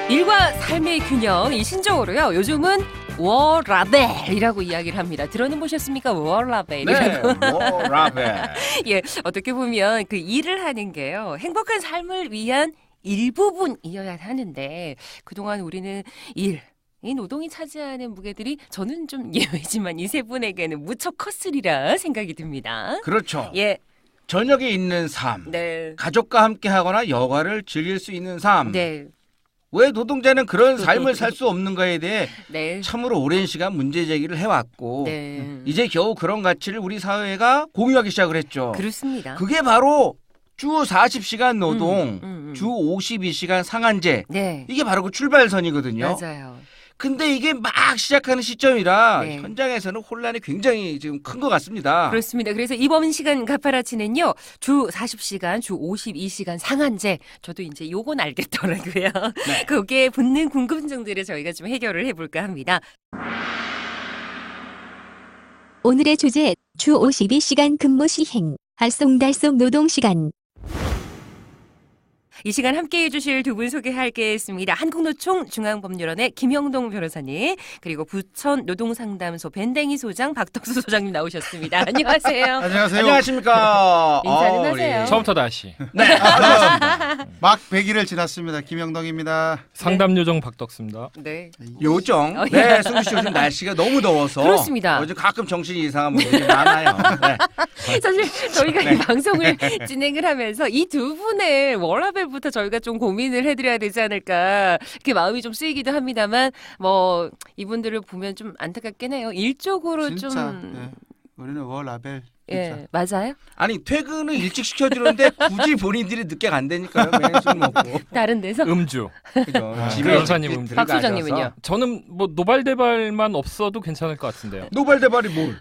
일과 삶의 균형, 이 신조어로요. 요즘은 워라벨이라고 이야기를 합니다. 들어는 보셨습니까? 워라벨이라고. 네, 워라벨. 예, 어떻게 보면 그 일을 하는 게요. 행복한 삶을 위한 일부분이어야 하는데 그동안 우리는 이 노동이 차지하는 무게들이 저는 좀 예외지만 이 세 분에게는 무척 컸으리라 생각이 듭니다. 그렇죠. 예, 저녁에 있는 삶, 네, 가족과 함께하거나 여가를 즐길 수 있는 삶. 네, 왜 노동자는 그런 삶을 살 수 없는가에 대해 네, 참으로 오랜 시간 문제 제기를 해왔고 네. 이제 겨우 그런 가치를 우리 사회가 공유하기 시작을 했죠. 그렇습니다. 그게 바로 주 40시간 노동, 주 음. 52시간 상한제. 네, 이게 바로 그 출발선이거든요. 맞아요. 근데 이게 막 시작하는 시점이라 네. 현장에서는 혼란이 굉장히 지금 큰 것 같습니다. 그렇습니다. 그래서 이번 시간 가파라치는요. 주 40시간, 주 52시간 상한제. 저도 이제 요건 알겠더라고요. 네. 거기에 붙는 궁금증들을 저희가 좀 해결을 해볼까 합니다. 오늘의 주제, 주 52시간 근무 시행, 알쏭달쏭 노동시간. 이 시간 함께해 주실 두 분 소개하겠습니다. 한국노총 중앙법률원의 김영동 변호사님, 그리고 부천 노동상담소 밴댕이 소장 박덕수 소장님 나오셨습니다. 안녕하세요. 안녕하세요. 안녕하십니까. 인사는 하세요. 처음부터 다시. 네. 막 100일을 지났습니다. 김영동입니다. 상담요정 박덕수입니다. 네. 요정. 예. 네, 승주 씨 요즘 날씨가 너무 더워서. 그렇습니다. 요즘 가끔 정신이 이상한 분들이 많아요. 네. 사실 저희가 네. 이 방송을 진행을 하면서 이 두 분의 워라벨부터 저희가 좀 고민을 해드려야 되지 않을까 이렇게 마음이 좀 쓰이기도 합니다만 뭐 이분들을 보면 좀 안타깝긴 해요. 일적으로 진짜. 좀 예. 우리는 워라벨. 예, 맞아요? 아니 퇴근을 일찍 시켜주는데 굳이 본인들이 늦게 간다니까요. 매일 술 먹고. 다른 데서? 음주. 그죠. 집에 변호사님 이렇게 음주. 박 들어가셔서. 소장님은요? 저는 뭐 노발대발만 없어도 괜찮을 것 같은데요. 노발대발이 뭘?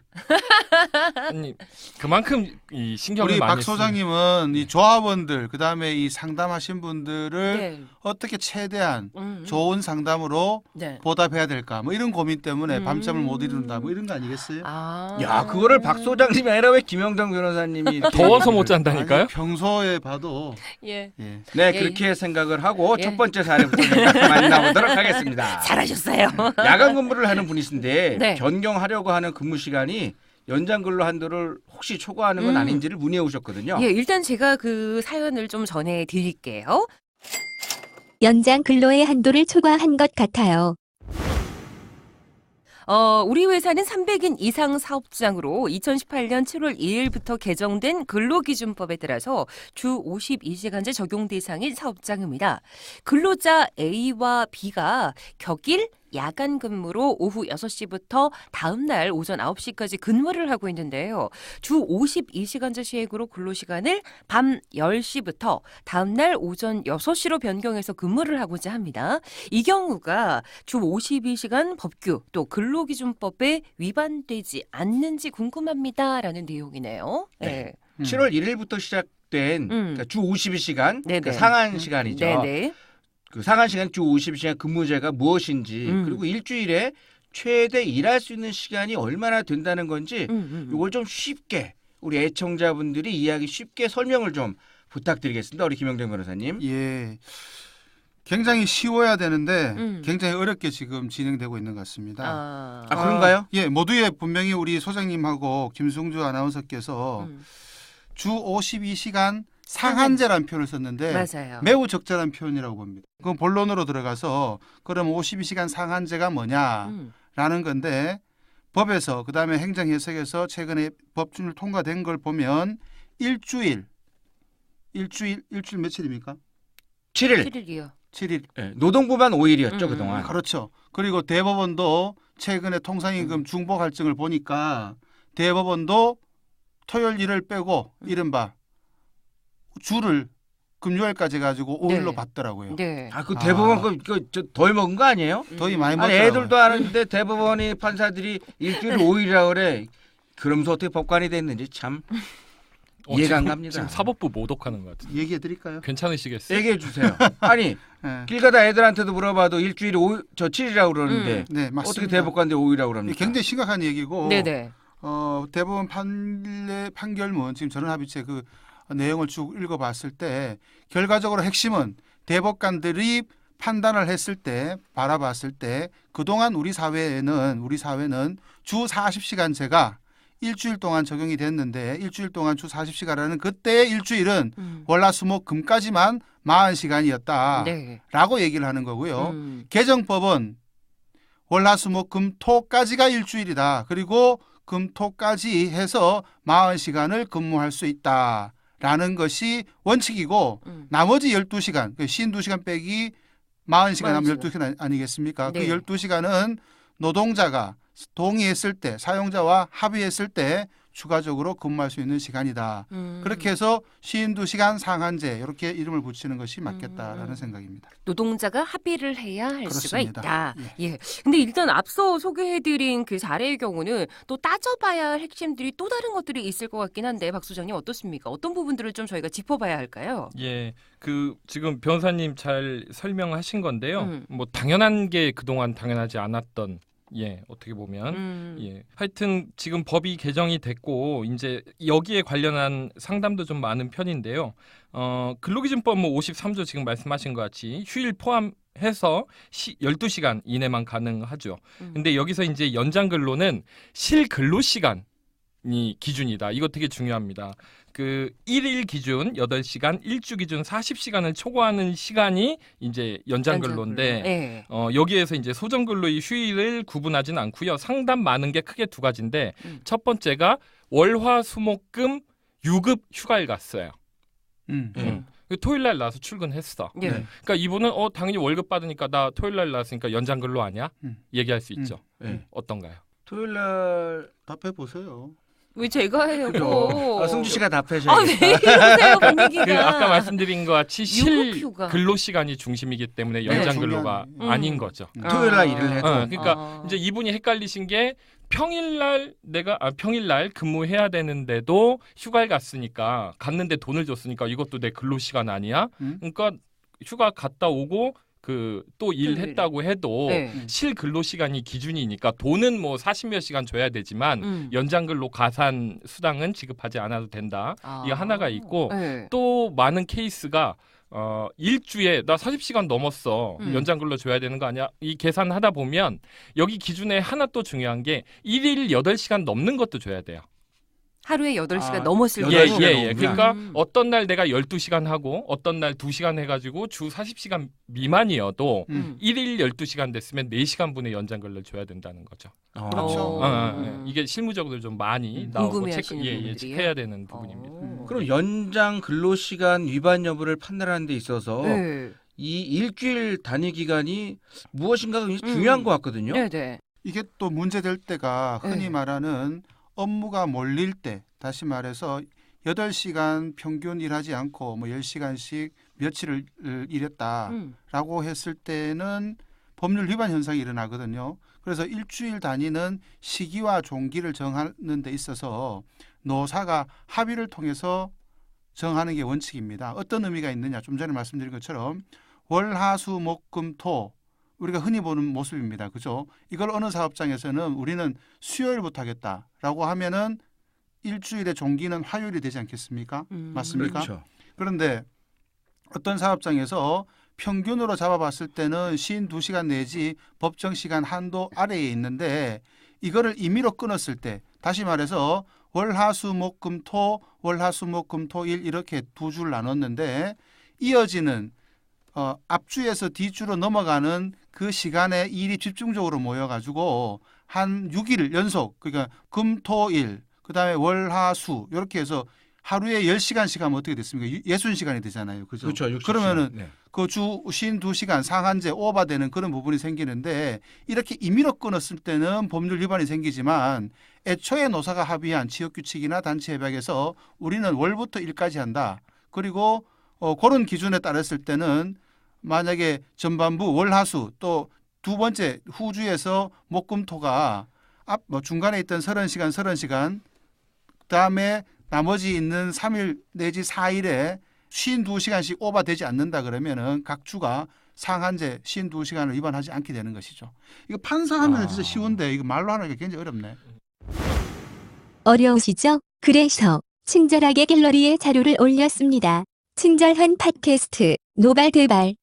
아니 그만큼 이 신경을 우리 많이 박 소장님은 이 조합원들 그다음에 이 상담하신 분들을 네. 어떻게 최대한 음. 좋은 상담으로 네. 보답해야 될까? 뭐 이런 고민 때문에 밤잠을 못 이룬다. 뭐 이런 거 아니겠어요? 아. 야, 그거를 박 소장님이 아니라 왜 김영동 변호사님이 이렇게 더워서 못 아니, 잔다니까요? 평소에 봐도 예. 예. 네, 예. 그렇게 생각을 하고 예. 첫 번째 사례부터 만나보도록 하겠습니다. 잘하셨어요. 야간 근무를 하는 분이신데 네. 변경하려고 하는 근무 시간이 연장 근로 한도를 혹시 초과하는 건 아닌지를 문의해 오셨거든요. 예, 일단 제가 그 사연을 좀 전해 드릴게요. 연장 근로의 한도를 초과한 것 같아요. 우리 회사는 300인 이상 사업장으로 2018년 7월 2일부터 개정된 근로기준법에 따라서 주 52시간제 적용 대상인 사업장입니다. 근로자 A와 B가 격일 야간 근무로 오후 6시부터 다음 날 오전 9시까지 근무를 하고 있는데요. 주 52시간제 시행으로 근로시간을 밤 10시부터 다음 날 오전 6시로 변경해서 근무를 하고자 합니다. 이 경우가 주 52시간 법규 또 근로기준법에 위반되지 않는지 궁금합니다라는 내용이네요. 네. 7월 1일부터 시작된 그러니까 주 52시간 네네. 그러니까 상한 시간이죠. 네네. 그 상한 시간 주 52시간 근무제가 무엇인지 그리고 일주일에 최대 일할 수 있는 시간이 얼마나 된다는 건지 이걸 좀 쉽게 우리 애청자분들이 이해하기 쉽게 설명을 좀 부탁드리겠습니다. 우리 김영동 변호사님. 예. 굉장히 쉬워야 되는데 음. 굉장히 어렵게 지금 진행되고 있는 것 같습니다. 아, 그런가요? 예, 모두의 분명히 우리 소장님하고 김승주 아나운서께서 주 52시간 상한제라는 표현을 썼는데 맞아요. 매우 적절한 표현이라고 봅니다. 그럼 본론으로 들어가서 그럼 52시간 상한제가 뭐냐라는 건데 법에서 그다음에 행정해석에서 최근에 법률 통과된 걸 보면 일주일 며칠입니까? 7일. 7일이요. 7일. 네, 노동부만 5일이었죠 그동안. 그렇죠. 그리고 대법원도 최근에 통상임금 중복 할증을 보니까 대법원도 토요일 일을 빼고 이른바 주를 금요일까지 가지고 5일로 네. 받더라고요. 네. 그 대법원 덜 먹은 거 아니에요? 더위 많이 아니 먹더라고요. 애들도 아는데 대법원이 판사들이 일주일에 5일이라 그래. 그러면서 어떻게 법관이 됐는지 참 이해가 안 갑니다. 지금 사법부 모독하는 것 같은데. 얘기해 드릴까요? 괜찮으시겠어요? 얘기해 주세요. 아니 네. 길 가다 애들한테도 물어봐도 일주일에 7일이라고 그러는데 네, 맞습니다. 어떻게 대법관대 5일이라고 그럽니까? 굉장히 심각한 얘기고 네네. 대법원 판결문 지금 전원합의체 그 내용을 쭉 읽어봤을 때 결과적으로 핵심은 대법관들이 판단을 했을 때 바라봤을 때 그동안 우리 사회는 주 40시간제가 일주일 동안 적용이 됐는데 일주일 동안 주 40시간이라는 그때의 일주일은 월화수목금까지만 40시간이었다라고 네. 얘기를 하는 거고요. 개정법은 월화수목금토까지가 일주일이다. 그리고 금토까지 해서 40시간을 근무할 수 있다라는 것이 원칙이고 나머지 12시간, 52시간 빼기 40시간 하면 12시간 아니겠습니까? 네. 그 12시간은 노동자가 동의했을 때, 사용자와 합의했을 때 추가적으로 근무할 수 있는 시간이다. 그렇게 해서 52시간 상한제 이렇게 이름을 붙이는 것이 맞겠다라는 생각입니다. 노동자가 합의를 해야 할 수가 그렇습니다. 있다. 예. 근데 일단 앞서 소개해드린 그 사례의 경우는 또 따져봐야 할 핵심들이 또 다른 것들이 있을 것 같긴 한데 박 소장님 어떻습니까? 어떤 부분들을 좀 저희가 짚어봐야 할까요? 예, 그 지금 변호사님 잘 설명하신 건데요. 뭐 당연한 게 그동안 당연하지 않았던. 예, 어떻게 보면 예, 하여튼 지금 법이 개정이 됐고 이제 여기에 관련한 상담도 좀 많은 편인데요. 근로기준법 뭐 53조 지금 말씀하신 것 같이 휴일 포함해서 12시간 이내만 가능하죠. 근데 여기서 이제 연장 근로는 실근로 시간이 기준이다. 이거 되게 중요합니다. 그 1일 기준 8시간, 일주 기준 40시간을 초과하는 시간이 이제 연장 근로인데 네. 여기에서 이제 소정 근로의 휴일을 구분하진 않고요. 상담 많은 게 크게 두 가지인데 첫 번째가 월화수목금 유급 휴가를 갔어요. 토요일 날 나와서 출근했어. 예. 그러니까 이분은 당연히 월급 받으니까 나 토요일 날 나왔으니까 연장 근로 아니야? 얘기할 수 있죠. 어떤가요? 토요일 날 답해 보세요. 왜 제가 해요? 승주 씨가 왜 답해줘야겠다. 이러세요 분위기가? 그 아까 말씀드린 것 같이 실 유급휴가. 근로 시간이 중심이기 때문에 연장 네, 근로가 중요하네. 아닌 거죠. 토요일 날 일을 해도 그러니까 이제 이분이 헷갈리신 게 평일날 평일날 근무해야 되는데도 휴가를 갔는데 돈을 줬으니까 이것도 내 근로 시간 아니야? 그러니까 휴가 갔다 오고 그 또 일했다고 해도 실 근로 시간이 기준이니까 돈은 뭐 40몇 시간 줘야 되지만 연장 근로 가산 수당은 지급하지 않아도 된다. 이거 하나가 있고 또 많은 케이스가 일주에 나 40시간 넘었어. 연장 근로 줘야 되는 거 아니야? 이 계산하다 보면 여기 기준에 하나 또 중요한 게 1일 8시간 넘는 것도 줘야 돼요. 하루에 8시간 넘었을 예, 때. 예. 그러니까 어떤 날 내가 12시간 하고 어떤 날 2시간 해가지고 주 40시간 미만이어도 1일 12시간 됐으면 4시간 분의 연장 근로를 줘야 된다는 거죠. 그렇죠. 이게 실무적으로 좀 많이 나오고 궁금해하시는 분들이요? 체크해야 되는 부분입니다. 그럼 연장 근로시간 위반 여부를 판단하는 데 있어서 이 일주일 단위 기간이 무엇인가가 굉장히 중요한 것 같거든요. 네네. 이게 또 문제될 때가 흔히 말하는 업무가 몰릴 때, 다시 말해서 8시간 평균 일하지 않고 뭐 10시간씩 며칠을 일했다라고 했을 때는 법률 위반 현상이 일어나거든요. 그래서 일주일 단위는 시기와 종기를 정하는 데 있어서 노사가 합의를 통해서 정하는 게 원칙입니다. 어떤 의미가 있느냐? 좀 전에 말씀드린 것처럼 월화수목금토 우리가 흔히 보는 모습입니다. 그죠? 이걸 어느 사업장에서는 우리는 수요일부터 하겠다라고 하면은 일주일의 종기는 화요일이 되지 않겠습니까? 맞습니까? 그렇죠. 그런데 어떤 사업장에서 평균으로 잡아봤을 때는 52시간 내지 법정 시간 한도 아래에 있는데 이거를 임의로 끊었을 때 다시 말해서 월화수목금토 월화수목금토일 이렇게 두 줄 나눴는데 이어지는 앞주에서 뒤주로 넘어가는 그 시간에 일이 집중적으로 모여가지고 한 6일 연속 그러니까 금토일 그다음에 월화수 이렇게 해서 하루에 10시간씩 하면 어떻게 됐습니까? 60시간이 되잖아요. 그죠? 그렇죠. 60시간. 그러면은 그 주 52시간 상한제 오버되는 그런 부분이 생기는데 이렇게 임의로 끊었을 때는 법률 위반이 생기지만 애초에 노사가 합의한 지역규칙이나 단체협약에서 우리는 월부터 일까지 한다. 그리고 그런 기준에 따랐을 때는 만약에 전반부 월화수 또 두 번째 후주에서 목금토가 중간에 있던 30시간 그다음에 나머지 있는 3일 내지 4일에 52시간씩 오버되지 않는다 그러면은 각 주가 상한제 52시간을 위반하지 않게 되는 것이죠. 이거 판사하면 진짜 쉬운데 이거 말로 하는 게 굉장히 어렵네. 어려우시죠? 그래서 친절하게 갤러리에 자료를 올렸습니다. 친절한 팟캐스트 노발대발.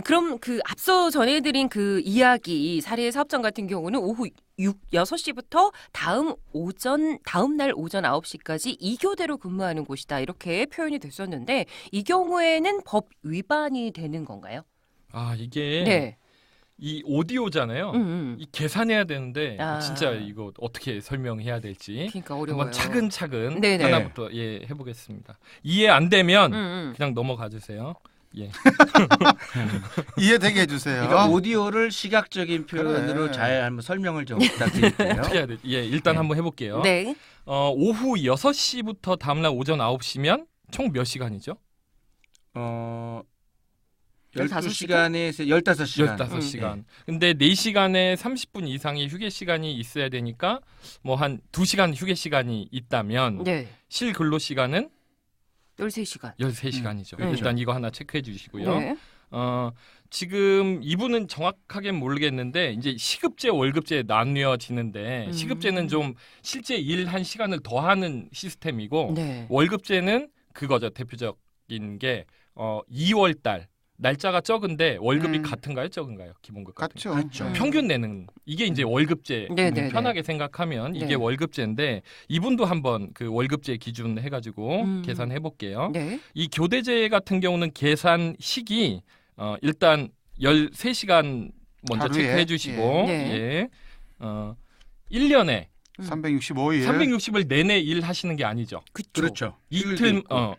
그럼 그 앞서 전해드린 그 이야기 사례 사업장 같은 경우는 오후 6시부터 다음 날 오전 9시까지 2교대로 근무하는 곳이다. 이렇게 표현이 됐었는데 이 경우에는 법 위반이 되는 건가요? 아, 이게 네. 이 오디오잖아요. 이 계산해야 되는데 진짜 이거 어떻게 설명해야 될지 그러니까 어려워요. 한번 차근차근 네네. 하나부터 해보겠습니다. 이해 안 되면 그냥 넘어가 주세요. 예. 이해되게 해주세요. 그러니까 오디오를 시각적인 표현으로 그래. 잘 한번 설명을 좀 부탁드릴게요. 어떻게 해야 돼? 예, 일단 네. 한번 해볼게요. 네. 오후 6시부터 다음날 오전 9시면 총 몇 시간이죠? 12시간에서 15시간. 15시간. 근데 4시간에 30분 이상의 휴게 시간이 있어야 되니까 뭐 한 2시간 휴게 시간이 있다면 네. 실 근로 시간은 13시간. 13시간이죠. 그렇죠. 일단 이거 하나 체크해 주시고요. 네. 지금 이분은 정확하게 모르겠는데 이제 시급제 월급제 나뉘어지는데 시급제는 좀 실제 일한 시간을 더하는 시스템이고 네. 월급제는 그거죠. 대표적인 게 2월 달 날짜가 적은데 월급이 같은가요? 적은가요? 기본급 같은 거. 같죠. 평균 내는 이게 이제 월급제 네네네. 편하게 생각하면 이게 네. 월급제인데 이분도 한번 그 월급제 기준 해가지고 계산해 볼게요. 네. 이 교대제 같은 경우는 계산식이 일단 13시간 먼저 하루에? 체크해 주시고 네. 1년에 365일. 360일 내내 일하시는 게 아니죠. 그렇죠. 이틀 있고.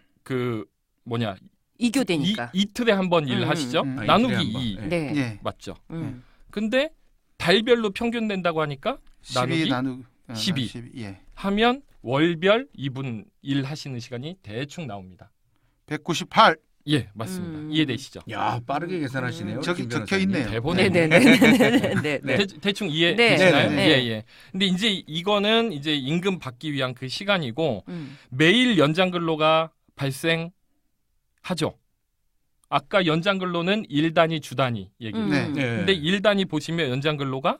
이교대니까. 이틀에 한 번 일하시죠. 음. 나누기 이틀에 한 번. 2 네. 예. 맞죠. 음. 근데 달별로 평균 낸다고 하니까 12 나누기 12. 12. 예. 하면 월별 2분 일하시는 시간이 대충 나옵니다. 198. 예, 맞습니다. 이해되시죠? 야, 빠르게 계산하시네요. 저기 김 적혀 변호사님. 있네요. 대본에 네네네. 네. 대충 네. 이해되시나요? 네. 예, 예. 근데 이제 이거는 이제 임금 받기 위한 그 시간이고 음. 매일 연장 근로가 발생하죠. 아까 연장 근로는 일 단위 주 단위 얘기예요. 네. 네. 근데 일 단위 보시면 연장 근로가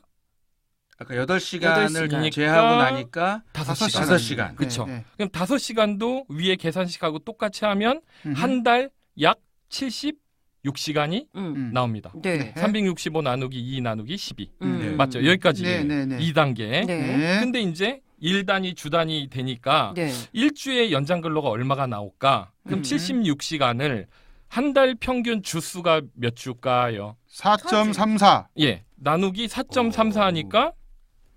아까 8시간을 8시간. 제하고 나니까 5시간. 5시간. 그쵸. 네, 네. 그럼 5시간도 위에 계산식하고 똑같이 하면 음흠. 한 달 약 76시간이 음. 나옵니다. 네. 365 나누기 2 나누기 12. 네. 맞죠? 여기까지 네, 네, 네. 2단계. 네. 네. 근데 이제 일 단위 주 단위 되니까 네. 일주에 연장 근로가 얼마가 나올까? 그럼 76시간을 한 달 평균 주수가 몇 주일까요? 4.34. 예. 나누기 4.34 하니까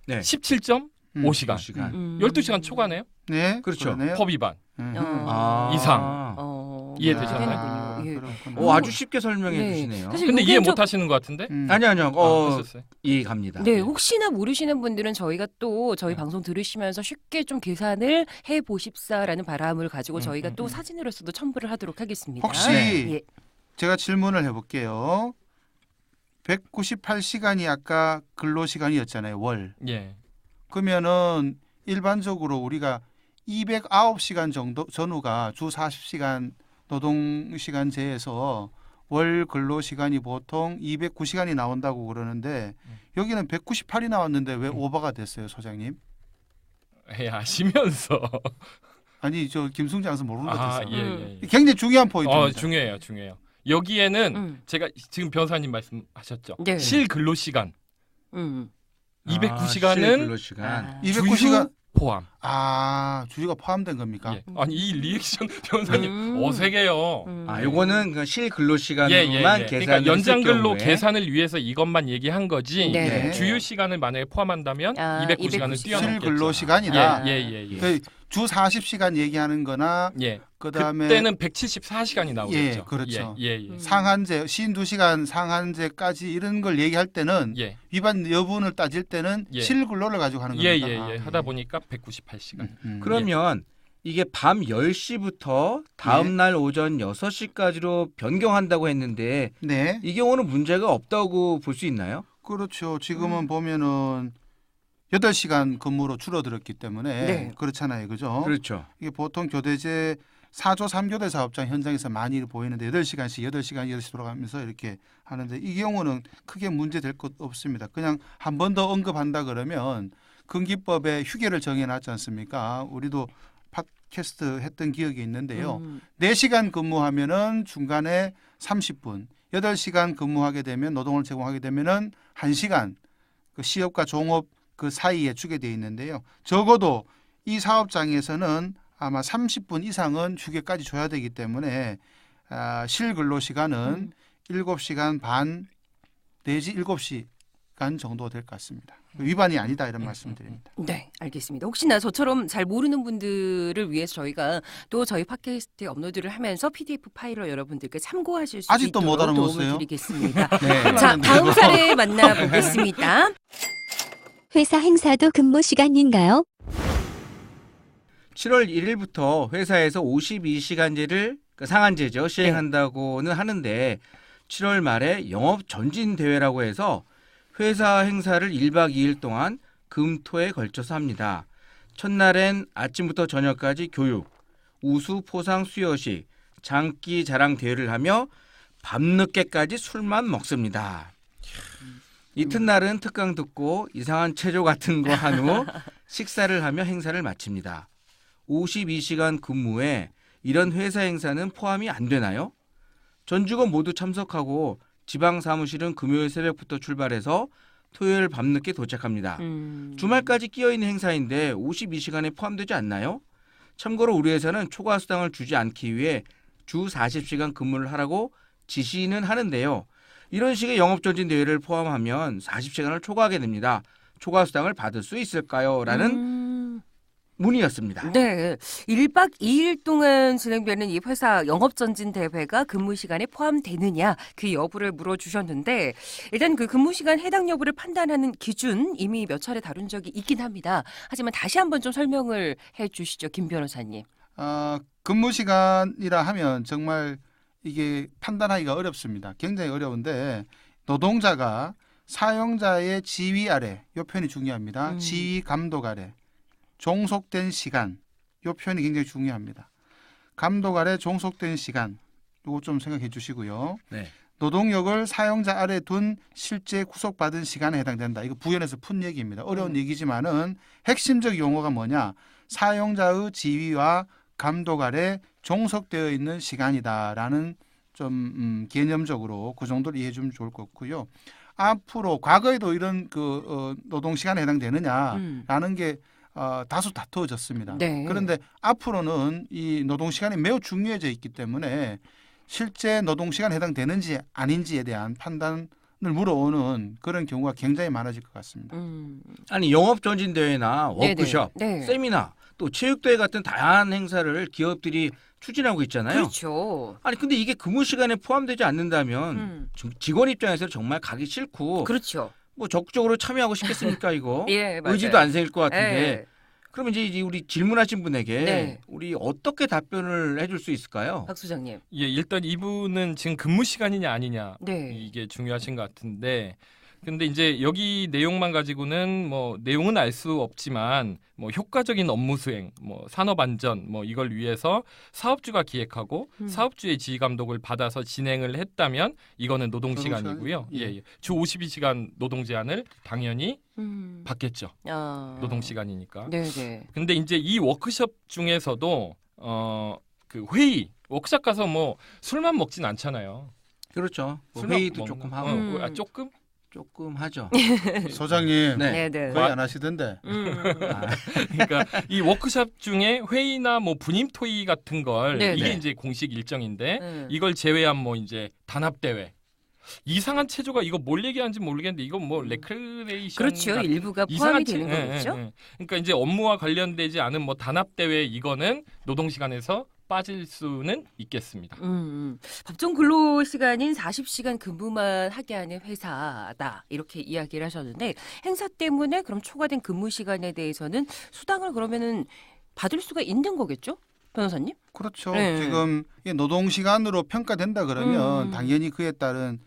네. 17.5시간. 5시간. 12시간 초과네요. 네. 그렇죠. 그러네요. 법 위반. 어. 이상. 아, 이해되셨나요? 예. 그렇구나. 아주 쉽게 설명해 네. 주시네요. 사실 근데 요게 이해 좀- 못 하시는 것 같은데? 아니요. 하셨어요? 이해 갑니다. 네, 혹시나 모르시는 분들은 저희가 또 저희 방송 들으시면서 쉽게 좀 계산을 해 보십사라는 바람을 가지고 저희가 또 사진으로서도 첨부를 하도록 하겠습니다. 혹시 예. 제가 질문을 해볼게요. 198시간이 아까 근로시간이었잖아요. 월. 예. 그러면은 일반적으로 우리가 209시간 정도 전후가 주 40시간 노동시간제에서 월 근로시간이 보통 209시간이 나온다고 그러는데 여기는 198이 나왔는데 왜 오버가 됐어요, 소장님? 아시면서. 아니 저 김승재 아나운서 모르는 것 아, 같아서. 예, 예. 예. 굉장히 중요한 포인트입니다. 중요해요, 중요해요. 여기에는 음. 제가 지금 변호사님 말씀하셨죠. 네. 실 근로 시간 음. 209시간은 근로시간. 209시간 포함. 주유가 포함된 겁니까? 예. 아니 이 리액션 변호사님 음. 어색해요. 요거는 그 실 근로시간으로만 예, 예, 예. 계산을 그러니까 연장 했을 근로 경우에 계산을 위해서 이것만 얘기한 거지. 네. 주유 시간을 만약에 포함한다면 아, 209시간을 209시간. 뛰어넘겠죠. 실근로시간이다. 예, 예, 예. 예. 그 주 40시간 얘기하는 거나 예. 그다음에 그때는 174시간이 나오겠죠. 예, 그렇죠. 예, 예, 예. 상한제 52시간 상한제까지 이런 걸 얘기할 때는 예. 위반 여부를 따질 때는 예. 실근로를 가지고 하는 예, 겁니다. 예, 예. 하다 보니까 198시간. 그러면 이게 밤 10시부터 다음 날 오전 6시까지로 변경한다고 했는데 네. 이 경우는 문제가 없다고 볼 수 있나요? 그렇죠. 지금은 보면은 8시간 근무로 줄어들었기 때문에 네. 그렇잖아요. 그죠? 그렇죠. 이게 보통 교대제 4조 3교대 사업장 현장에서 많이 보이는데 8시간씩 8시간 돌아가면서 이렇게 하는데 이 경우는 크게 문제될 것 없습니다. 그냥 한 번 더 언급한다 그러면 근기법에 휴게를 정해놨지 않습니까? 우리도 팟캐스트 했던 기억이 있는데요. 4시간 근무하면은 중간에 30분, 8시간 근무하게 되면 노동을 제공하게 되면은 1시간 그 시업과 종업 그 사이에 주게 돼 있는데요. 적어도 이 사업장에서는 아마 30분 이상은 휴게까지 줘야 되기 때문에 실근로 시간은 7시간 반 내지 7시간 정도 될 것 같습니다. 위반이 아니다 이런 말씀드립니다. 네, 알겠습니다. 혹시나 저처럼 잘 모르는 분들을 위해서 저희가 또 저희 팟캐스트에 업로드를 하면서 PDF 파일로 여러분들께 참고하실 수 아직도 못 있도록 도움을 알아먹었어요? 드리겠습니다. 네. 자, 다음 사례 만나보겠습니다. 회사 행사도 근무 시간인가요? 7월 1일부터 회사에서 52시간제를 상한제죠. 시행한다고는 하는데 7월 말에 영업 전진 대회라고 해서 회사 행사를 1박 2일 동안 금, 토에 걸쳐서 합니다. 첫날엔 아침부터 저녁까지 교육, 우수, 포상, 수여식, 장기 자랑 대회를 하며 밤늦게까지 술만 먹습니다. 이튿날은 특강 듣고 이상한 체조 같은 거 한 후 식사를 하며 행사를 마칩니다. 52시간 근무에 이런 회사 행사는 포함이 안 되나요? 전 직원 모두 참석하고 지방 사무실은 금요일 새벽부터 출발해서 토요일 밤늦게 도착합니다. 주말까지 끼어있는 행사인데 52시간에 포함되지 않나요? 참고로 우리 회사는 초과 수당을 주지 않기 위해 주 40시간 근무를 하라고 지시는 하는데요. 이런 식의 영업전진 대회를 포함하면 40시간을 초과하게 됩니다. 초과 수당을 받을 수 있을까요? 라는 문의였습니다. 네, 1박 2일 동안 진행되는 이 회사 영업전진 대회가 근무 시간에 포함되느냐 그 여부를 물어주셨는데 일단 그 근무 시간 해당 여부를 판단하는 기준 이미 몇 차례 다룬 적이 있긴 합니다. 하지만 다시 한번 좀 설명을 해주시죠, 김 변호사님. 근무 시간이라 하면 정말 이게 판단하기가 어렵습니다. 굉장히 어려운데 노동자가 사용자의 지휘 아래, 이 표현이 중요합니다. 지휘 감독 아래 종속된 시간, 이 표현이 굉장히 중요합니다. 감독 아래 종속된 시간, 이거 좀 생각해 주시고요. 네. 노동력을 사용자 아래 둔 실제 구속받은 시간에 해당된다. 이거 부연해서 푼 얘기입니다. 어려운 얘기지만은 핵심적 용어가 뭐냐? 사용자의 지휘와 감독 아래 종속되어 있는 시간이다라는 좀 개념적으로 그 정도를 이해해 주면 좋을 것 같고요. 앞으로 과거에도 이런 노동 시간에 해당되느냐라는 게 다소 다투어졌습니다. 네. 그런데 앞으로는 이 노동 시간이 매우 중요해져 있기 때문에 실제 노동 시간에 해당되는지 아닌지에 대한 판단을 물어오는 그런 경우가 굉장히 많아질 것 같습니다. 아니 영업전진 대회나 워크숍, 네네. 네. 세미나 또 체육대회 같은 다양한 행사를 기업들이 추진하고 있잖아요. 그렇죠. 아니 근데 이게 근무 시간에 포함되지 않는다면 직원 입장에서는 정말 가기 싫고 그렇죠. 뭐 적극적으로 참여하고 싶겠습니까 이거? 예, 맞아요. 의지도 안 생길 것 같은데. 예. 그러면 이제 우리 질문하신 분에게 네. 우리 어떻게 답변을 해줄 수 있을까요? 박 소장님. 예, 일단 이분은 지금 근무 시간이냐 아니냐 네. 이게 중요하신 것 같은데 근데 이제 여기 내용만 가지고는 뭐 내용은 알 수 없지만 뭐 효과적인 업무 수행, 뭐 산업 안전 뭐 이걸 위해서 사업주가 기획하고 사업주의 지휘 감독을 받아서 진행을 했다면 이거는 노동 시간이고요. 예, 예. 주 52시간 노동 제한을 당연히 받겠죠. 노동 시간이니까. 네네. 근데 이제 이 워크숍 중에서도 그 회의 워크숍 가서 뭐 술만 먹진 않잖아요. 그렇죠. 뭐 술만 회의도 먹는- 조금 하고 조금? 조금 하죠. 소장님 네. 네네. 거의 안 하시던데. 그러니까 이 워크숍 중에 회의나 뭐 분임 토의 같은 걸 네, 이게 네. 이제 공식 일정인데 이걸 제외한 뭐 이제 단합 대회 이상한 체조가 이거 뭘 얘기하는지 모르겠는데 이건 뭐 레크레이션 그렇죠. 같은 일부가 이상한 포함이 되는 거겠죠. 그러니까 이제 업무와 관련되지 않은 뭐 단합 대회 이거는 노동 시간에서 빠질 수는 있겠습니다. 법정 근로 시간인 40시간 근무만 하게 하는 회사다 이렇게 이야기를 하셨는데 행사 때문에 그럼 초과된 근무 시간에 대해서는 수당을 그러면은 받을 수가 있는 거겠죠, 변호사님? 그렇죠. 네. 지금 이 노동 시간으로 평가된다 그러면 음. 당연히 그에 따른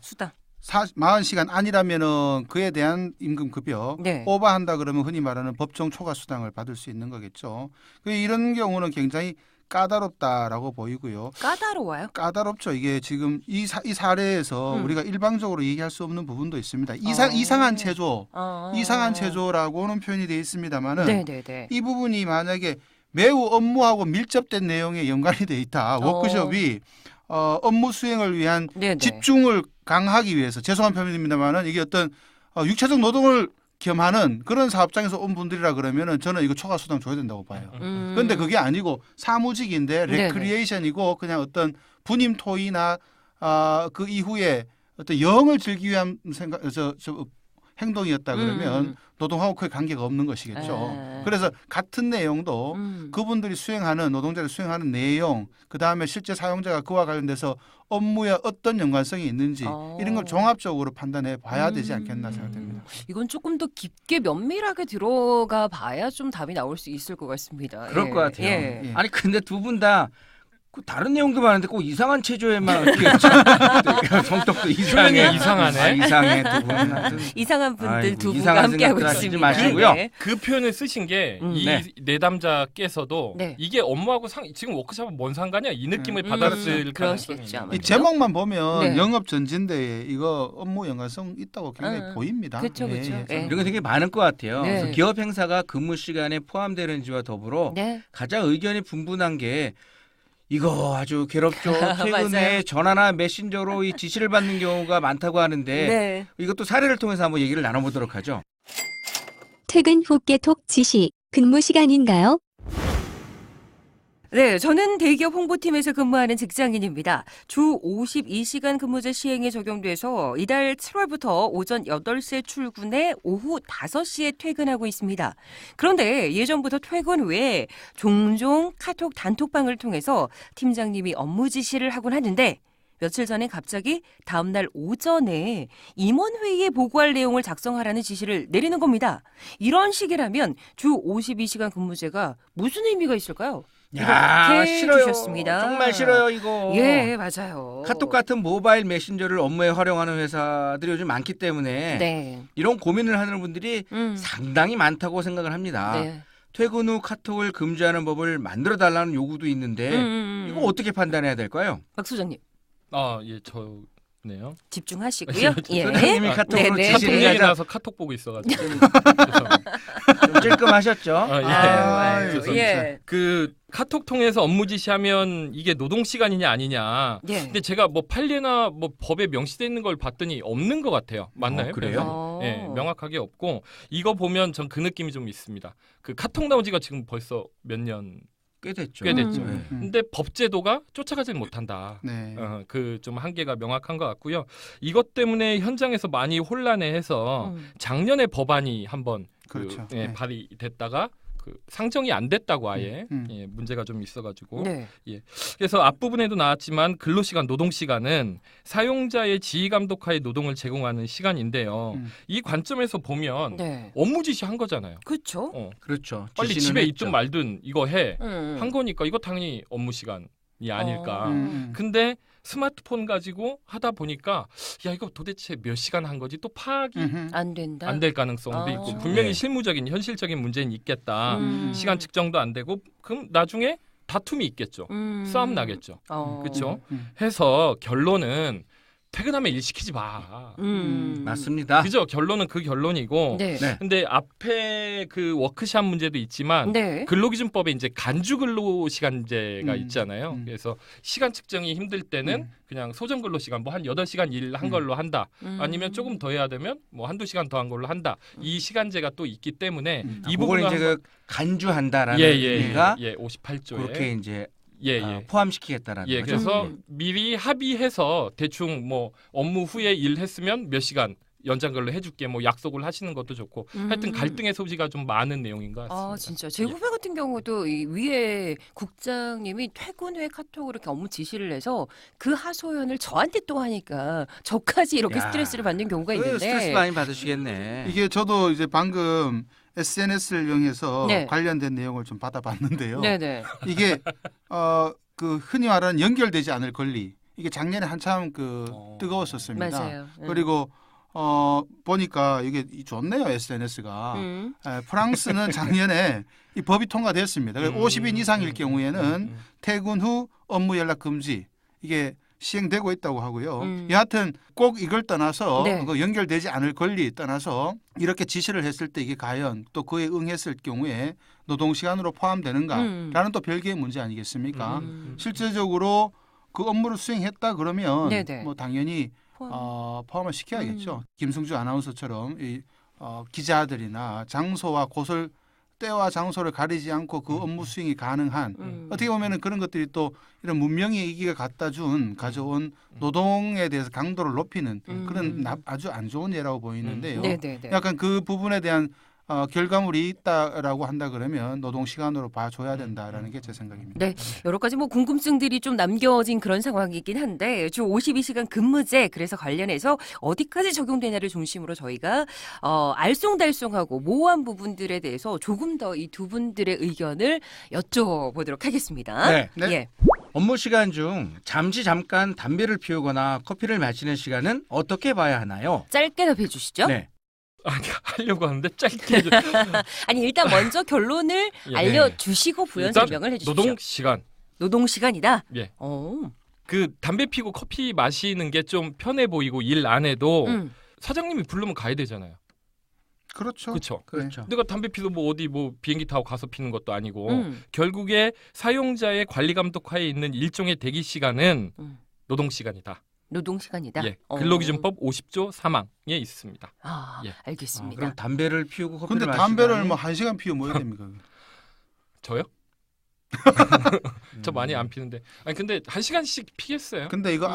수당. 40시간 아니라면은 그에 대한 임금 급여 네. 오버한다 그러면 흔히 말하는 법정 초과 수당을 받을 수 있는 거겠죠. 이런 경우는 굉장히 까다롭다라고 보이고요. 까다로워요? 까다롭죠. 이게 지금 이 사례에서 우리가 일방적으로 얘기할 수 없는 부분도 있습니다. 이상한 체조, 이상한 체조라고는 표현이 되어 있습니다만은 네네네. 이 부분이 만약에 매우 업무하고 밀접된 내용에 연관이 돼 있다. 워크숍이 업무 수행을 위한 네네. 집중을 강화하기 위해서 죄송한 표현입니다만은 이게 어떤 육체적 노동을 겸하는 그런 사업장에서 온 분들이라 그러면은 저는 이거 초과 수당 줘야 된다고 봐요. 그런데 그게 아니고 사무직인데 네네. 레크리에이션이고 그냥 어떤 분임 토의나 그 이후에 어떤 여행을 즐기기 위한 행동이었다 그러면 노동하고 크게 관계가 없는 것이겠죠. 그래서 같은 내용도 그분들이 수행하는 노동자를 수행하는 내용, 그 다음에 실제 사용자가 그와 관련돼서 업무에 어떤 연관성이 있는지 이런 걸 종합적으로 판단해 봐야 되지 않겠나 생각됩니다. 이건 조금 더 깊게 면밀하게 들어가 봐야 좀 답이 나올 수 있을 것 같습니다. 그럴 예. 것 같아요. 예. 예. 아니 근데 두 분 다 다른 내용도 많은데 꼭 이상한 체조에만 이렇게 성격도 이상해. 표현이 이상하네. 이상해 두 분. 하여튼 이상한 분들 아이고, 두 분과 이상한 함께하고 생각들 하시지 있습니다. 마시고요. 네. 그 표현을 쓰신 게 이 네. 내담자께서도 네. 이게 업무하고 지금 워크숍은 뭔 상관이야 이 느낌을 받았을 가능성이 그러시겠죠, 있는 아마. 이 제목만 보면 네. 영업 전진대에 이거 업무 연관성 있다고 굉장히 보입니다. 그쵸, 그쵸. 예. 이런 게 되게 많을 것 같아요. 네. 그래서 기업 행사가 근무 시간에 포함되는지와 더불어 네. 가장 의견이 분분한 게 이거 아주 괴롭죠. 최근에 맞아요. 전화나 메신저로 이 지시를 받는 경우가 많다고 하는데 네. 이것도 사례를 통해서 한번 얘기를 나눠보도록 하죠. 퇴근 후 깨톡 지시, 근무 시간인가요? 네, 저는 대기업 홍보팀에서 근무하는 직장인입니다. 주 52시간 근무제 시행이 적용돼서 이달 7월부터 오전 8시에 출근해 오후 5시에 퇴근하고 있습니다. 그런데 예전부터 퇴근 후에 종종 카톡 단톡방을 통해서 팀장님이 업무 지시를 하곤 하는데 며칠 전에 갑자기 다음날 오전에 임원회의에 보고할 내용을 작성하라는 지시를 내리는 겁니다. 이런 식이라면 주 52시간 근무제가 무슨 의미가 있을까요? 야, 이렇게 싫어요. 주셨습니다. 정말 싫어요 이거. 예, 맞아요. 카톡 같은 모바일 메신저를 업무에 활용하는 회사들이 요즘 많기 때문에 네. 이런 고민을 하는 분들이 상당히 많다고 생각을 합니다. 네. 퇴근 후 카톡을 금지하는 법을 만들어 달라는 요구도 있는데 이거 어떻게 판단해야 될까요? 박 소장님 예, 저네요. 집중하시고요. 예. 소장님이 카톡으로 네네. 카톡 지시를 얘기 하자. 나서 카톡 보고 있어가지고. 좀 찔끔하셨죠? 예. 아유, 죄송합니다. 예. 그 카톡 통해서 업무 지시하면 이게 노동 시간이냐 아니냐. 예. 근데 제가 뭐 판례나 뭐 법에 명시되어 있는 걸 봤더니 없는 것 같아요. 맞나요? 그래요? 예, 명확하게 없고 이거 보면 전 그 느낌이 좀 있습니다. 그 카톡 나온 지가 지금 벌써 몇 년 꽤 됐죠. 꽤 됐죠. 네. 근데 법제도가 쫓아가질 못한다. 네. 그 좀 한계가 명확한 것 같고요. 이것 때문에 현장에서 많이 혼란해해서 작년에 법안이 한번 그렇죠. 예, 네. 발의됐다가 그 상정이 안 됐다고 아예 음. 예, 문제가 좀 있어가지고 네. 그래서 앞부분에도 나왔지만 근로시간, 노동시간은 사용자의 지휘 감독하에 노동을 제공하는 시간인데요. 이 관점에서 보면 네. 업무 지시한 거잖아요. 그렇죠. 그렇죠. 빨리 지시는 집에 했죠. 있든 말든 이거 해. 한 거니까 이거 당연히 업무 시간이 아닐까. 근데 스마트폰 가지고 하다 보니까 야 이거 도대체 몇 시간 한 거지 또 파악이 안 된다. 안 될 가능성도 있고 아. 분명히 네. 실무적인 현실적인 문제는 있겠다. 음. 시간 측정도 안 되고 그럼 나중에 다툼이 있겠죠. 싸움 나겠죠. 그렇죠? 해서 결론은 퇴근하면 일 시키지 마. 맞습니다. 그죠? 결론은 그 결론이고. 네. 네. 근데 앞에 그 워크샵 문제도 있지만 네. 근로기준법에 이제 간주 근로시간제가 있잖아요. 그래서 시간 측정이 힘들 때는 그냥 소정 근로시간 뭐 한 8시간 일 한 걸로 한다. 아니면 조금 더 해야 되면 뭐 한두 시간 더 한 걸로 한다. 이 시간제가 또 있기 때문에 이 이걸 부분을 이제 그 간주한다라는 예, 의미가 58조에 그렇게 이제 포함시키겠다라는 예, 거죠. 그래서 미리 합의해서 대충 뭐 업무 후에 일했으면 몇 시간 연장 근로 해줄게 뭐 약속을 하시는 것도 좋고 하여튼 갈등의 소지가 좀 많은 내용인 것 같습니다. 아 진짜 제 후배 같은 경우도 이 위에 국장님이 퇴근 후에 카톡으로 이렇게 업무 지시를 해서 그 하소연을 저한테 또 하니까 저까지 이렇게 야, 스트레스를 받는 경우가 있는데 스트레스 많이 받으시겠네. 이게 저도 이제 방금 SNS를 이용해서 네. 관련된 내용을 좀 받아봤는데요. 네네. 이게 그 흔히 말하는 연결되지 않을 권리. 이게 작년에 한참 그 뜨거웠었습니다. 맞아요. 그리고 보니까 이게 좋네요 SNS가. 프랑스는 작년에 이 법이 통과됐습니다. 50인 이상일 경우에는 퇴근 후 업무 연락 금지 이게 시행되고 있다고 하고요. 여하튼 꼭 이걸 떠나서 네. 그 연결되지 않을 권리 떠나서 이렇게 지시를 했을 때 이게 과연 또 그에 응했을 경우에 노동시간으로 포함되는가라는 또 별개의 문제 아니겠습니까? 실제적으로 그 업무를 수행했다 그러면 네네. 뭐 당연히 포함을 시켜야겠죠. 김승주 아나운서처럼 기자들이나 장소와 곳을 때와 장소를 가리지 않고 그 업무 수행이 가능한 어떻게 보면은 그런 것들이 또 이런 문명의 이기가 가져온 노동에 대해서 강도를 높이는 그런 아주 안 좋은 예라고 보이는데요. 네네네. 약간 그 부분에 대한 결과물이 있다라고 한다 그러면 노동 시간으로 봐줘야 된다라는 게 제 생각입니다. 네, 여러 가지 뭐 궁금증들이 좀 남겨진 그런 상황이긴 한데 주 52시간 근무제 그래서 관련해서 어디까지 적용되냐를 중심으로 저희가 알쏭달쏭하고 모호한 부분들에 대해서 조금 더 이 두 분들의 의견을 여쭤보도록 하겠습니다. 네. 네. 예. 업무 시간 중 잠깐 담배를 피우거나 커피를 마시는 시간은 어떻게 봐야 하나요? 짧게 답해 주시죠. 네. 아니, 하려고 하는데 짧게 해줘. 아니 일단 먼저 결론을 예. 알려주시고 부연 일단 설명을 해주십시오. 노동 시간. 노동 시간이다. 예. 어. 그 담배 피고 커피 마시는 게 좀 편해 보이고 일 안 해도 음. 사장님이 부르면 가야 되잖아요. 그렇죠. 그렇죠. 그렇죠. 내가 담배 피도 뭐 어디 뭐 비행기 타고 가서 피는 것도 아니고 결국에 사용자의 관리 감독하에 있는 일종의 대기 시간은 노동 시간이다. 노동 시간이다. 예. 근로기준법 50조 3항에 있습니다. 아, 예. 알겠습니다. 그럼 담배를 피우고 커피를 근데 마시는 담배를 시간이 뭐 1시간 피우면 뭐야 됩니까? 저요? 저 많이 안 피는데. 아니 근데 1시간씩 피겠어요. 근데 이거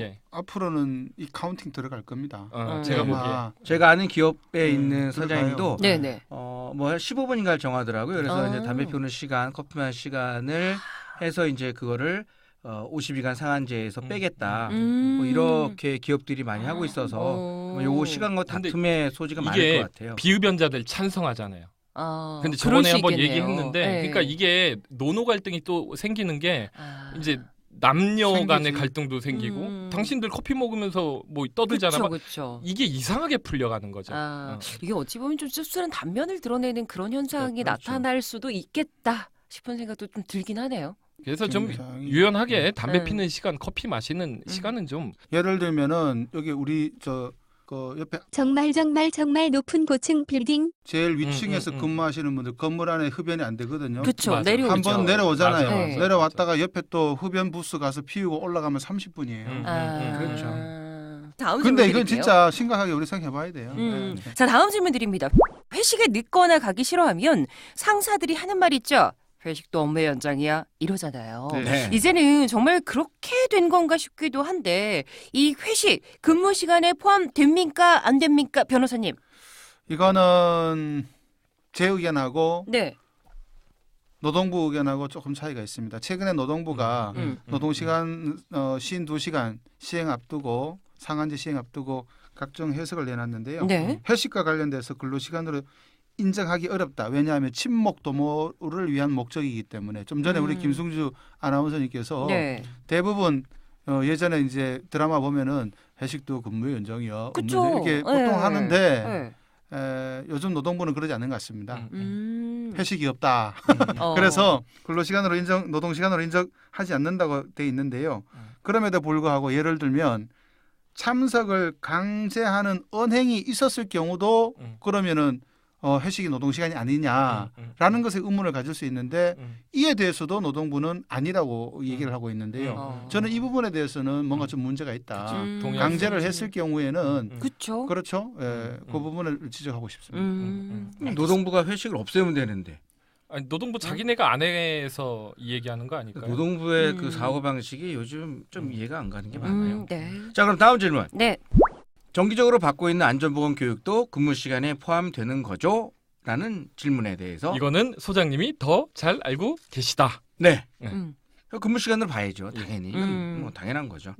예. 앞으로는 이 카운팅 들어갈 겁니다. 제가 음. 보기에. 제가 아는 기업에 있는 사장님도 네네. 뭐 15분인가를 정하더라고요. 그래서 이제 담배 피우는 시간, 커피 마시는 시간을 해서 이제 그거를 52시간 상한제에서 빼겠다. 뭐 이렇게 기업들이 많이 하고 있어서 뭐 요거 시간과 근데 다툼의 소지가 많을 이게 것 같아요. 비흡연자들 찬성하잖아요. 그럴 근데 저번에 수 한번 있겠네요. 얘기했는데 네. 그러니까 이게 노노 갈등이 또 생기는 게 이제 아. 남녀 간의 생기지. 갈등도 생기고 당신들 커피 먹으면서 뭐 떠들잖아. 막 그렇죠. 이게 이상하게 풀려가는 거죠. 이게 어찌 보면 좀 씁쓸한 단면을 드러내는 그런 현상이 그렇죠. 나타날 수도 있겠다 싶은 생각도 좀 들긴 하네요. 그래서 좀 굉장히- 유연하게 담배 네. 피는 시간, 커피 마시는 시간은 좀 예를 들면은 여기 우리 그 옆에 정말 높은 고층 빌딩 제일 위층에서 음. 근무하시는 분들 건물 안에 흡연이 안 되거든요. 그렇죠. 맞아. 내려오죠. 한 번 내려오잖아요. 맞아, 맞아. 내려왔다가 옆에 또 흡연 부스 가서 피우고 올라가면 30분이에요. 그렇죠. 다음 근데 질문 이건 드릴게요. 진짜 심각하게 우리 생각해봐야 돼요. 네. 자, 다음 질문 드립니다. 회식에 늦거나 가기 싫어하면 상사들이 하는 말 있죠. 회식도 업무의 연장이야 이러잖아요. 네. 이제는 정말 그렇게 된 건가 싶기도 한데 이 회식 근무 시간에 포함됩니까 안 됩니까 변호사님? 이거는 제 의견하고 네. 노동부 의견하고 조금 차이가 있습니다. 최근에 노동부가 노동시간 52시간 시행 앞두고 상한제 시행 앞두고 각종 해석을 내놨는데요. 네. 회식과 관련돼서 근로시간으로 인정하기 어렵다. 왜냐하면 친목 도모를 위한 목적이기 때문에 좀 전에 우리 김승주 아나운서님께서 네. 대부분 예전에 이제 드라마 보면은 회식도 근무 연장이야. 그쵸. 이렇게 보통 네. 하는데 네. 요즘 노동부는 그러지 않는 것 같습니다. 회식이 없다. 어. 그래서 근로시간으로 노동시간으로 인정하지 않는다고 돼 있는데요. 그럼에도 불구하고 예를 들면 참석을 강제하는 언행이 있었을 경우도 그러면은 회식이 노동시간이 아니냐라는 것에 의문을 가질 수 있는데 이에 대해서도 노동부는 아니라고 얘기를 하고 있는데요. 저는 이 부분에 대해서는 뭔가 좀 문제가 있다. 동의할 강제를 수 했을 경우에는 그렇죠. 그렇죠. 예, 그 부분을 지적하고 싶습니다. 노동부가 회식을 없애면 되는데 아니, 노동부 자기네가 안 해서 이 얘기하는 거 아닐까요? 노동부의 그 사고 방식이 요즘 좀 이해가 안 가는 게 많아요. 네. 자, 그럼 다음 질문. 네. 정기적으로 받고 있는 안전보건 교육도 근무 시간에 포함되는 거죠? 라는 질문에 대해서 이거는 소장님이 더 잘 알고 계시다. 네. 음. 근무 시간으로 봐야죠. 당연히. 이건 음. 뭐 당연한 거죠.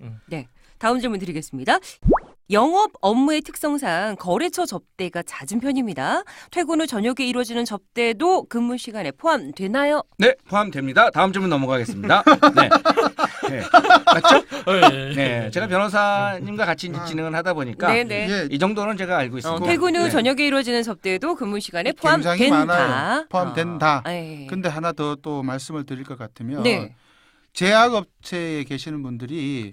다음 질문 드리겠습니다. 영업 업무의 특성상 거래처 접대가 잦은 편입니다. 퇴근 후 저녁에 이루어지는 접대도 근무 시간에 포함되나요? 네, 포함됩니다. 다음 질문 넘어가겠습니다. 네. 네. 맞죠? 네. 제가 변호사님과 같이 이제 진행을 하다 보니까 네네. 예, 이 정도는 제가 알고 있습니다. 퇴근 후 네. 저녁에 이루어지는 접대도 근무 시간에 굉장히 포함된다. 많아요. 포함된다. 네. 근데 하나 더 또 말씀을 드릴 것 같으면 네. 제약업체에 계시는 분들이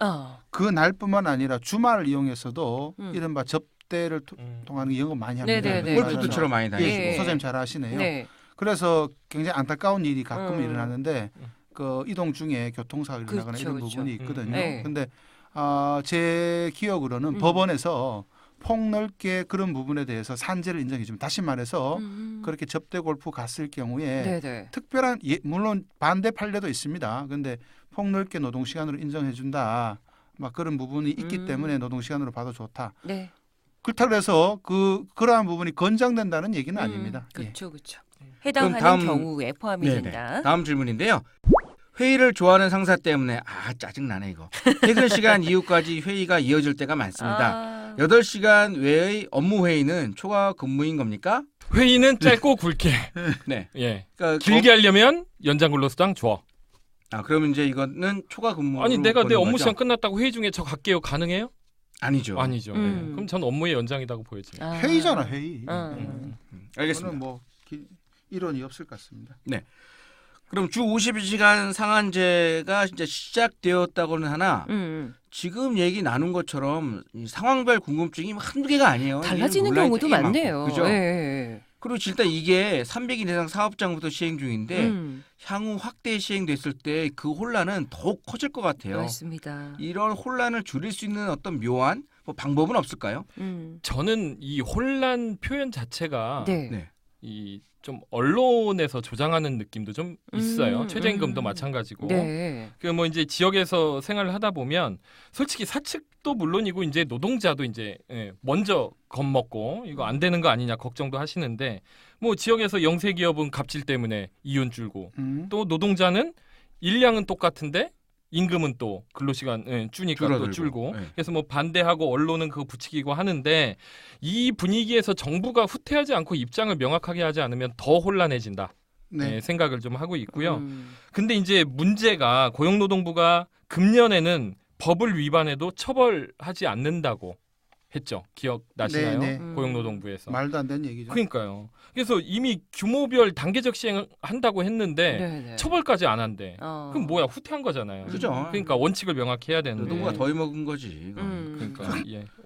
그 날뿐만 아니라 주말을 이용해서도 이른바 접대를 통하는 영업 많이 합니다. 네네네. 골프도 치러 많이 예, 다니시고. 네. 소장님 잘 아시네요. 네. 그래서 굉장히 안타까운 일이 가끔 일어나는데 그 이동 중에 교통사고가 일어나거나 그렇죠, 이런 그렇죠. 부분이 있거든요. 네. 근데 제 기억으로는 법원에서 폭넓게 그런 부분에 대해서 산재를 인정해 주면, 다시 말해서 그렇게 접대 골프 갔을 경우에 네네. 특별한 물론 반대 판례도 있습니다. 근데 폭넓게 노동 시간으로 인정해 준다. 막 그런 부분이 있기 때문에 노동 시간으로 봐도 좋다. 네. 그렇다고 해서 그러한 부분이 건장된다는 얘기는 아닙니다. 예. 그렇죠, 그렇죠. 해당하는 다음- 경우에 포함이 네네. 된다. 다음 질문인데요. 회의를 좋아하는 상사 때문에 짜증나네 이거. 퇴근 시간 이후까지 회의가 이어질 때가 많습니다. 8시간 외의 업무 회의는 초과 근무인 겁니까? 회의는 짧고 굵게. 네. 예. 그러니까 길게 하려면 연장 근로수당 줘. 그러면 이제 이거는 초과 근무. 아니 내가 내 업무 시간 끝났다고 회의 중에 저 갈게요. 가능해요? 아니죠. 아니죠. 네. 그럼 전 업무의 연장이라고 보여집니다. 회의잖아, 회의. 알겠습니다. 저는 뭐 이론이 없을 것 같습니다. 그럼 주 52시간 상한제가 진짜 시작되었다고는 하나 지금 얘기 나눈 것처럼 이 상황별 궁금증이 한두 개가 아니에요. 달라지는 논란이 경우도 되게 많네요. 많고, 그죠? 예. 그리고 일단 이게 300인 이상 사업장부터 시행 중인데 향후 확대 시행됐을 때 그 혼란은 더욱 커질 것 같아요. 맞습니다. 이런 혼란을 줄일 수 있는 어떤 묘한 방법은 없을까요? 저는 이 혼란 표현 자체가 네. 이 좀 언론에서 조장하는 느낌도 좀 있어요. 최저임금도 마찬가지고. 네. 그 뭐 이제 지역에서 생활을 하다 보면 솔직히 사측도 물론이고 이제 노동자도 이제 먼저 겁먹고 이거 안 되는 거 아니냐 걱정도 하시는데, 뭐 지역에서 영세 기업은 갑질 때문에 이윤 줄고 또 노동자는 일량은 똑같은데 임금은 또 근로시간 주니까 또 줄고. 그래서 뭐 반대하고 언론은 그거 부추기고 하는데, 이 분위기에서 정부가 후퇴하지 않고 입장을 명확하게 하지 않으면 더 혼란해진다. 생각을 좀 하고 있고요. 근데 이제 문제가 고용노동부가 금년에는 법을 위반해도 처벌하지 않는다고 했죠. 기억나시나요? 네. 고용노동부에서. 말도 안 되는 얘기죠. 그러니까요. 그래서 이미 규모별 단계적 시행한다고 했는데 처벌까지 안 한대. 그럼 뭐야, 후퇴한 거잖아요. 그죠. 그러니까 원칙을 명확히 해야 되는데. 노동부가 더위 먹은 거지. 그러니까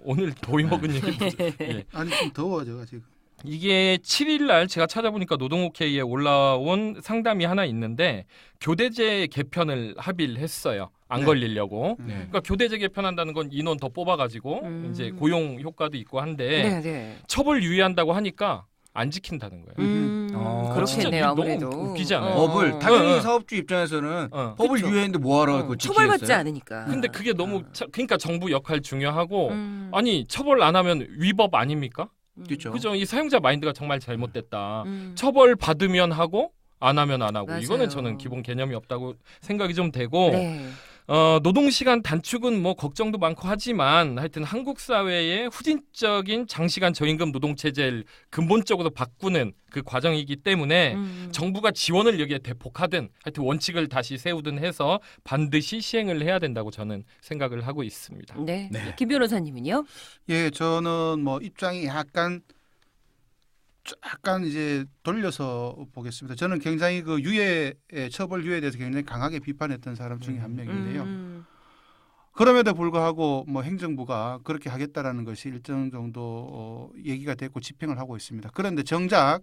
오늘 더위 먹은 얘기. 아니 좀 더워져 지금. 이게 7일 날 제가 찾아보니까 노동오케이에 올라온 상담이 하나 있는데, 교대제 개편을 합의를 했어요. 안 걸리려고. 그러니까 교대제 개편한다는 건 인원 더 뽑아가지고 이제 고용 효과도 있고 한데 처벌 유예한다고 하니까 안 지킨다는 거예요. 그렇겠네요. 아무래도 너무 웃기지 않아요? 법을 당연히 사업주 입장에서는 법을 그쵸. 유예했는데 뭐하러 그거 지키겠어요? 처벌받지 않으니까. 근데 그게 너무 그러니까 정부 역할 중요하고 아니 처벌 안 하면 위법 아닙니까? 그렇죠. 그죠? 이 사용자 마인드가 정말 잘못됐다. 처벌 받으면 하고 안 하면 안 하고. 맞아요. 이거는 저는 기본 개념이 없다고 생각이 좀 되고. 네. 노동시간 단축은 뭐 걱정도 많고 하지만 하여튼 한국 사회의 후진적인 장시간 저임금 노동체제를 근본적으로 바꾸는 그 과정이기 때문에 정부가 지원을 여기에 대폭하든 하여튼 원칙을 다시 세우든 해서 반드시 시행을 해야 된다고 저는 생각을 하고 있습니다. 네. 김 변호사님은요? 예, 저는 뭐 입장이 약간 이제 돌려서 보겠습니다. 저는 굉장히 그 처벌 유예에 대해서 굉장히 강하게 비판했던 사람 중에 한 명인데요. 그럼에도 불구하고 뭐 행정부가 그렇게 하겠다라는 것이 일정 정도 얘기가 됐고 집행을 하고 있습니다. 그런데 정작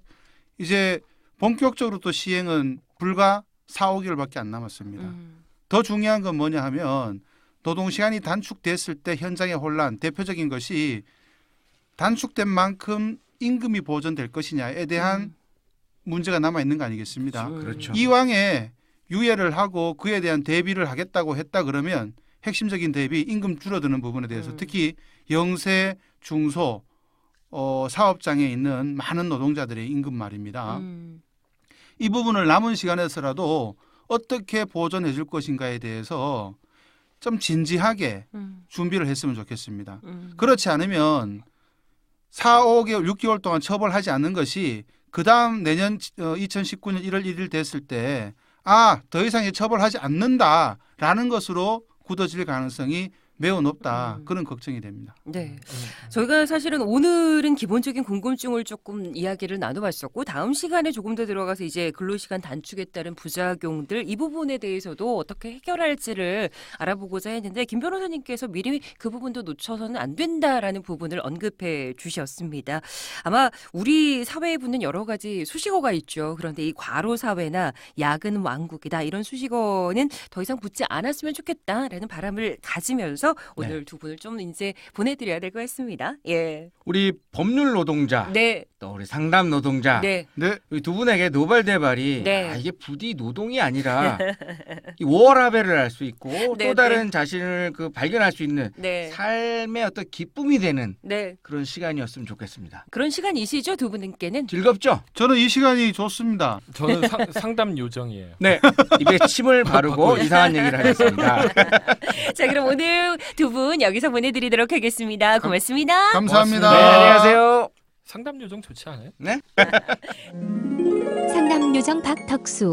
이제 본격적으로 또 시행은 불과 4, 5개월밖에 안 남았습니다. 더 중요한 건 뭐냐 하면 노동시간이 단축됐을 때 현장의 혼란, 대표적인 것이 단축된 만큼 임금이 보존될 것이냐에 대한 문제가 남아있는 거 아니겠습니다. 그렇죠. 이왕에 유예를 하고 그에 대한 대비를 하겠다고 했다 그러면 핵심적인 대비, 임금 줄어드는 부분에 대해서 특히 영세, 중소 사업장에 있는 많은 노동자들의 임금 말입니다. 이 부분을 남은 시간에서라도 어떻게 보존해 줄 것인가에 대해서 좀 진지하게 준비를 했으면 좋겠습니다. 그렇지 않으면 4, 5개월, 6개월 동안 처벌하지 않는 것이 그 다음 내년 2019년 1월 1일 됐을 때 더 이상 처벌하지 않는다라는 것으로 굳어질 가능성이 매우 높다. 그런 걱정이 됩니다. 네. 저희가 사실은 오늘은 기본적인 궁금증을 조금 이야기를 나눠봤었고 다음 시간에 조금 더 들어가서 이제 근로시간 단축에 따른 부작용들 이 부분에 대해서도 어떻게 해결할지를 알아보고자 했는데 김 변호사님께서 미리 그 부분도 놓쳐서는 안 된다라는 부분을 언급해 주셨습니다. 아마 우리 사회에 붙는 여러 가지 수식어가 있죠. 그런데 이 과로사회나 야근 왕국이다 이런 수식어는 더 이상 붙지 않았으면 좋겠다라는 바람을 가지면서 오늘 두 분을 좀 이제 보내드려야 될 것 같습니다. 예. 우리 법률 노동자, 네. 또 우리 상담 노동자, 네. 네. 이 두 분에게 노발대발이 네. 이게 부디 노동이 아니라 이 워라밸을 할 수 있고 네, 또 다른 자신을 그 발견할 수 있는 네. 삶의 어떤 기쁨이 되는 네. 그런 시간이었으면 좋겠습니다. 그런 시간이시죠, 두 분께는? 즐겁죠? 저는 이 시간이 좋습니다. 저는 상담 요정이에요. 네. 입에 침을 바르고 이상한 얘기를 하겠습니다. 자, 그럼 오늘 두 분 여기서 보내드리도록 하겠습니다. 고맙습니다. 감사합니다. 네, 안녕하세요. 상담 요정 좋지 않아요? 네. 상담요정 박덕수